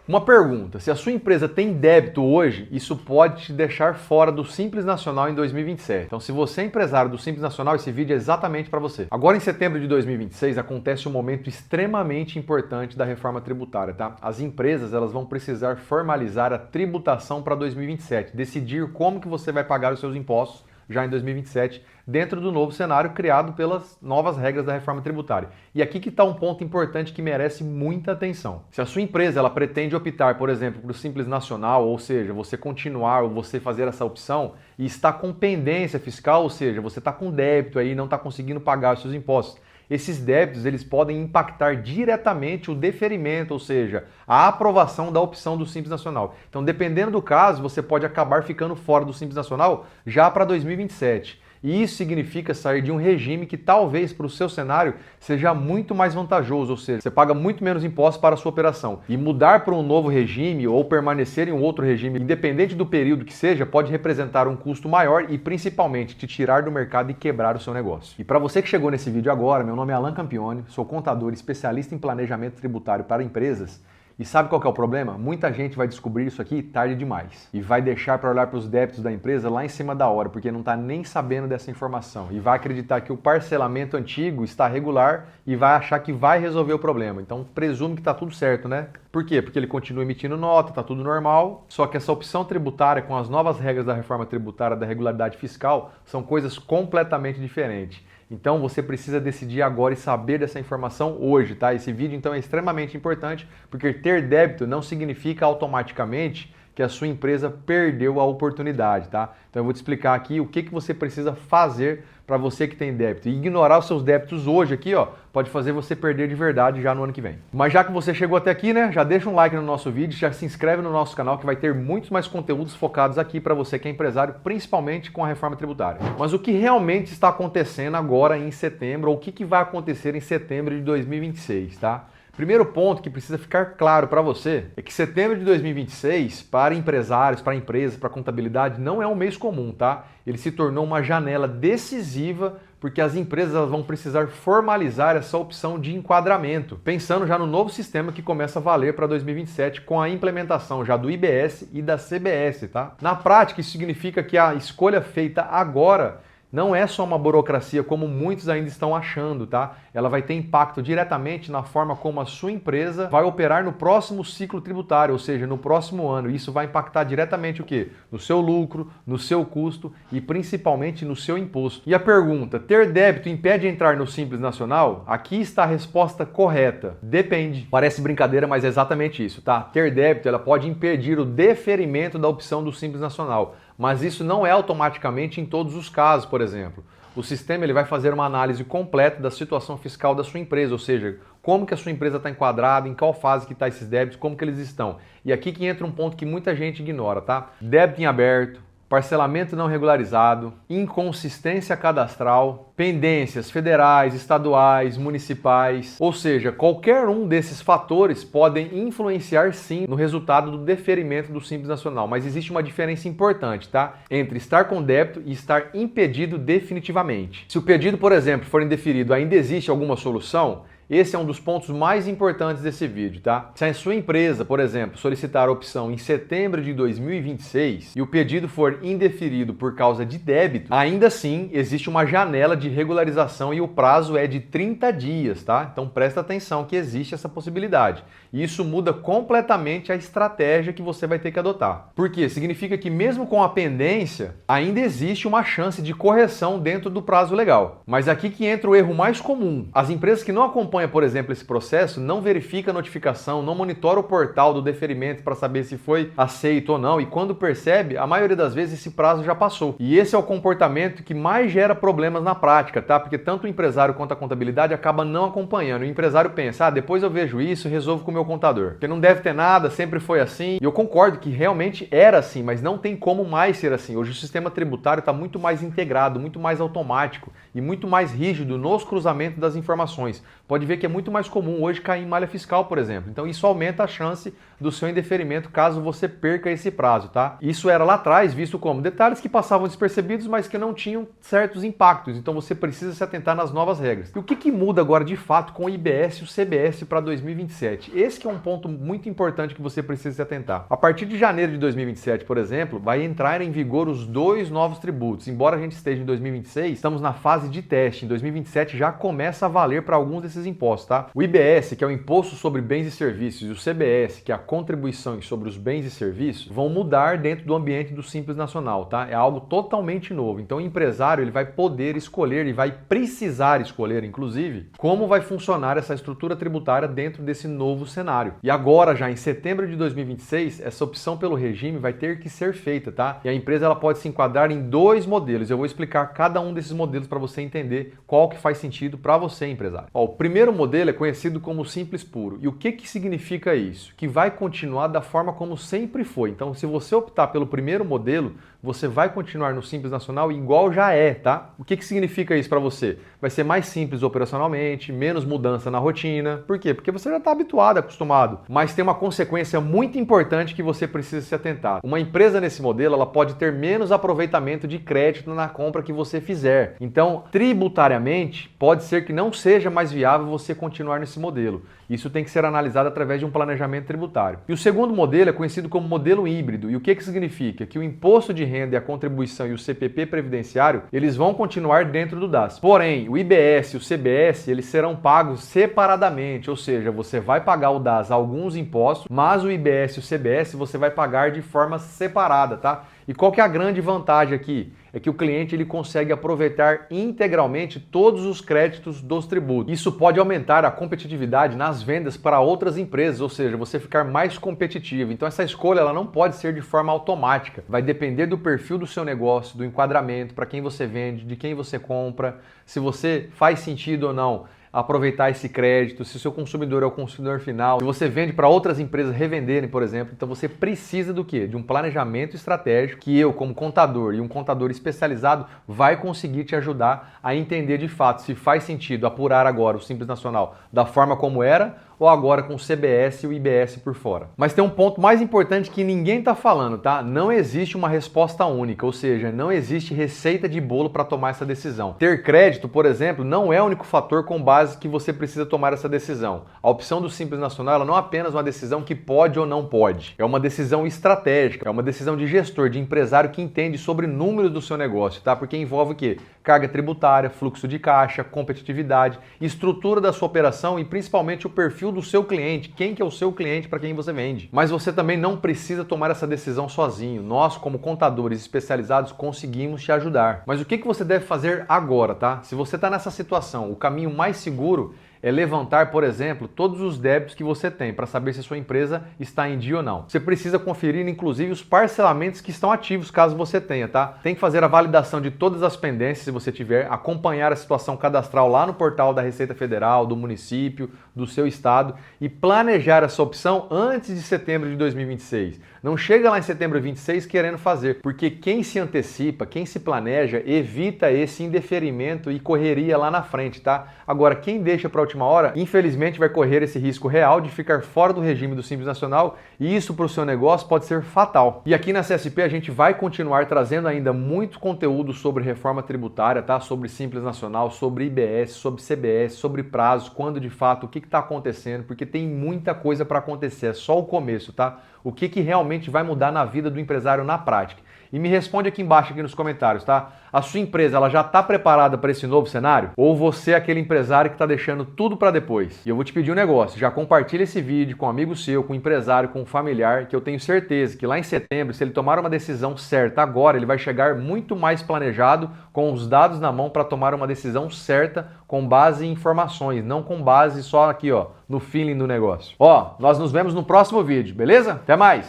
Uma pergunta, se a sua empresa tem débito hoje, isso pode te deixar fora do Simples Nacional em 2027. Então, se você é empresário do Simples Nacional, esse vídeo é exatamente para você. Agora, em setembro de 2026, acontece um momento extremamente importante da reforma tributária, tá? As empresas, elas vão precisar formalizar a tributação para 2027, decidir como que você vai pagar os seus impostos já em 2027, dentro do novo cenário criado pelas novas regras da reforma tributária. E aqui que está um ponto importante que merece muita atenção. Se a sua empresa ela pretende optar, por exemplo, para o Simples Nacional, ou seja, você continuar ou você fazer essa opção e está com pendência fiscal, ou seja, você está com débito aí e não está conseguindo pagar os seus impostos, esses débitos eles podem impactar diretamente o deferimento, ou seja, a aprovação da opção do Simples Nacional. Então, dependendo do caso, você pode acabar ficando fora do Simples Nacional já para 2027. E isso significa sair de um regime que talvez para o seu cenário seja muito mais vantajoso, ou seja, você paga muito menos impostos para a sua operação. E mudar para um novo regime ou permanecer em um outro regime, independente do período que seja, pode representar um custo maior e principalmente te tirar do mercado e quebrar o seu negócio. E para você que chegou nesse vídeo agora, meu nome é Alan Campione, sou contador especialista em planejamento tributário para empresas. E sabe qual que é o problema? Muita gente vai descobrir isso aqui tarde demais e vai deixar para olhar para os débitos da empresa lá em cima da hora, porque não está nem sabendo dessa informação e vai acreditar que o parcelamento antigo está regular e vai achar que vai resolver o problema. Então presume que está tudo certo, né? Por quê? Porque ele continua emitindo nota, está tudo normal, só que essa opção tributária com as novas regras da reforma tributária da regularidade fiscal são coisas completamente diferentes. Então você precisa decidir agora e saber dessa informação hoje, tá? Esse vídeo então é extremamente importante porque ter débito não significa automaticamente que a sua empresa perdeu a oportunidade, tá? Então eu vou te explicar aqui o que você precisa fazer para você que tem débito. E ignorar os seus débitos hoje aqui, ó, pode fazer você perder de verdade já no ano que vem. Mas já que você chegou até aqui, né, já deixa um like no nosso vídeo, já se inscreve no nosso canal que vai ter muitos mais conteúdos focados aqui para você que é empresário, principalmente com a reforma tributária. Mas o que realmente está acontecendo agora em setembro, ou o que vai acontecer em setembro de 2026, tá? Primeiro ponto que precisa ficar claro para você é que setembro de 2026, para empresários, para empresas, para contabilidade, não é um mês comum, tá? Ele se tornou uma janela decisiva porque as empresas vão precisar formalizar essa opção de enquadramento, pensando já no novo sistema que começa a valer para 2027 com a implementação já do IBS e da CBS, tá? Na prática, isso significa que a escolha feita agora não é só uma burocracia como muitos ainda estão achando, tá? Ela vai ter impacto diretamente na forma como a sua empresa vai operar no próximo ciclo tributário, ou seja, no próximo ano. Isso vai impactar diretamente o quê? No seu lucro, no seu custo e principalmente no seu imposto. E a pergunta, ter débito impede entrar no Simples Nacional? Aqui está a resposta correta. Depende. Parece brincadeira, mas é exatamente isso, tá? Ter débito, ela pode impedir o deferimento da opção do Simples Nacional. Mas isso não é automaticamente em todos os casos, por exemplo. O sistema ele vai fazer uma análise completa da situação fiscal da sua empresa, ou seja, como que a sua empresa está enquadrada, em qual fase que está esses débitos, como que eles estão. E aqui que entra um ponto que muita gente ignora, tá? Débito em aberto, parcelamento não regularizado, inconsistência cadastral, pendências federais, estaduais, municipais, ou seja, qualquer um desses fatores podem influenciar sim no resultado do deferimento do Simples Nacional, mas existe uma diferença importante, tá? Entre estar com débito e estar impedido definitivamente. Se o pedido, por exemplo, for indeferido, ainda existe alguma solução? Esse é um dos pontos mais importantes desse vídeo, tá? Se a sua empresa, por exemplo, solicitar a opção em setembro de 2026 e o pedido for indeferido por causa de débito, ainda assim existe uma janela de regularização e o prazo é de 30 dias, tá? Então presta atenção que existe essa possibilidade. E isso muda completamente a estratégia que você vai ter que adotar. Por quê? Significa que mesmo com a pendência, ainda existe uma chance de correção dentro do prazo legal. Mas aqui que entra o erro mais comum. As empresas que não acompanham, por exemplo, esse processo, não verifica a notificação, não monitora o portal do deferimento para saber se foi aceito ou não, e quando percebe, a maioria das vezes esse prazo já passou. E esse é o comportamento que mais gera problemas na prática, tá? Porque tanto o empresário quanto a contabilidade acaba não acompanhando. O empresário pensa, depois eu vejo isso e resolvo com o meu contador. Porque não deve ter nada, sempre foi assim. E eu concordo que realmente era assim, mas não tem como mais ser assim. Hoje o sistema tributário está muito mais integrado, muito mais automático e muito mais rígido nos cruzamentos das informações. Pode ver que é muito mais comum hoje cair em malha fiscal, por exemplo. Então isso aumenta a chance do seu indeferimento caso você perca esse prazo, tá? Isso era lá atrás visto como detalhes que passavam despercebidos, mas que não tinham certos impactos, então você precisa se atentar nas novas regras. E o que muda agora de fato com o IBS e o CBS para 2027? Esse que é um ponto muito importante que você precisa se atentar. A partir de janeiro de 2027, por exemplo, vai entrar em vigor os dois novos tributos. Embora a gente esteja em 2026, estamos na fase de teste. Em 2027 já começa a valer para alguns desses impostos, tá? O IBS, que é o Imposto sobre Bens e Serviços, e o CBS, que é a Contribuição sobre os Bens e Serviços, vão mudar dentro do ambiente do Simples Nacional, tá? É algo totalmente novo. Então o empresário ele vai poder escolher e vai precisar escolher, inclusive, como vai funcionar essa estrutura tributária dentro desse novo cenário. E agora, já em setembro de 2026, essa opção pelo regime vai ter que ser feita, tá? E a empresa ela pode se enquadrar em dois modelos. Eu vou explicar cada um desses modelos para você entender qual que faz sentido para você, empresário. Ó, o primeiro modelo é conhecido como Simples Puro. E o que significa isso? Que vai continuar da forma como sempre foi. Então, se você optar pelo primeiro modelo, você vai continuar no Simples Nacional igual já é, tá? O que significa isso para você? Vai ser mais simples operacionalmente, menos mudança na rotina. Por quê? Porque você já está habituado, acostumado. Mas tem uma consequência muito importante que você precisa se atentar. Uma empresa nesse modelo, ela pode ter menos aproveitamento de crédito na compra que você fizer. Então, tributariamente, pode ser que não seja mais viável você continuar nesse modelo. Isso tem que ser analisado através de um planejamento tributário. E o segundo modelo é conhecido como modelo híbrido. E o que significa? Que o imposto de renda e a contribuição e o CPP previdenciário, eles vão continuar dentro do DAS. Porém, o IBS e o CBS, eles serão pagos separadamente, ou seja, você vai pagar o DAS alguns impostos, mas o IBS e o CBS você vai pagar de forma separada, tá? E qual que é a grande vantagem aqui? É que o cliente ele consegue aproveitar integralmente todos os créditos dos tributos. Isso pode aumentar a competitividade nas vendas para outras empresas, ou seja, você ficar mais competitivo. Então essa escolha ela não pode ser de forma automática. Vai depender do perfil do seu negócio, do enquadramento, para quem você vende, de quem você compra, se você faz sentido ou não aproveitar esse crédito, se o seu consumidor é o consumidor final, se você vende para outras empresas revenderem, por exemplo, então você precisa do quê? De um planejamento estratégico que eu, como contador e um contador especializado, vai conseguir te ajudar a entender de fato se faz sentido apurar agora o Simples Nacional da forma como era ou agora com o CBS e o IBS por fora. Mas tem um ponto mais importante que ninguém está falando, tá? Não existe uma resposta única, ou seja, não existe receita de bolo para tomar essa decisão. Ter crédito, por exemplo, não é o único fator com base que você precisa tomar essa decisão. A opção do Simples Nacional ela não é apenas uma decisão que pode ou não pode. É uma decisão estratégica, é uma decisão de gestor, de empresário que entende sobre números do seu negócio, tá? Porque envolve o quê? Carga tributária, fluxo de caixa, competitividade, estrutura da sua operação e principalmente o perfil do seu cliente, quem que é o seu cliente para quem você vende. Mas você também não precisa tomar essa decisão sozinho. Nós, como contadores especializados, conseguimos te ajudar. Mas o que você deve fazer agora, tá? Se você está nessa situação, o caminho mais seguro é levantar, por exemplo, todos os débitos que você tem para saber se a sua empresa está em dia ou não. Você precisa conferir, inclusive, os parcelamentos que estão ativos, caso você tenha, tá? Tem que fazer a validação de todas as pendências, se você tiver, acompanhar a situação cadastral lá no portal da Receita Federal, do município, do seu estado e planejar essa opção antes de setembro de 2026. Não chega lá em setembro de 2026 querendo fazer, porque quem se antecipa, quem se planeja, evita esse indeferimento e correria lá na frente, tá? Agora, quem deixa para a última hora, infelizmente vai correr esse risco real de ficar fora do regime do Simples Nacional e isso para o seu negócio pode ser fatal. E aqui na CSP a gente vai continuar trazendo ainda muito conteúdo sobre reforma tributária, tá? Sobre Simples Nacional, sobre IBS, sobre CBS, sobre prazos, quando de fato, o que está acontecendo, porque tem muita coisa para acontecer, é só o começo, tá? O que realmente vai mudar na vida do empresário na prática. E me responde aqui embaixo aqui nos comentários, tá? A sua empresa ela já está preparada para esse novo cenário? Ou você é aquele empresário que está deixando tudo para depois? E eu vou te pedir um negócio, já compartilha esse vídeo com um amigo seu, com um empresário, com um familiar, que eu tenho certeza que lá em setembro, se ele tomar uma decisão certa agora, ele vai chegar muito mais planejado, com os dados na mão para tomar uma decisão certa, com base em informações, não com base só aqui, ó, no feeling do negócio. Ó, nós nos vemos no próximo vídeo, beleza? Até mais!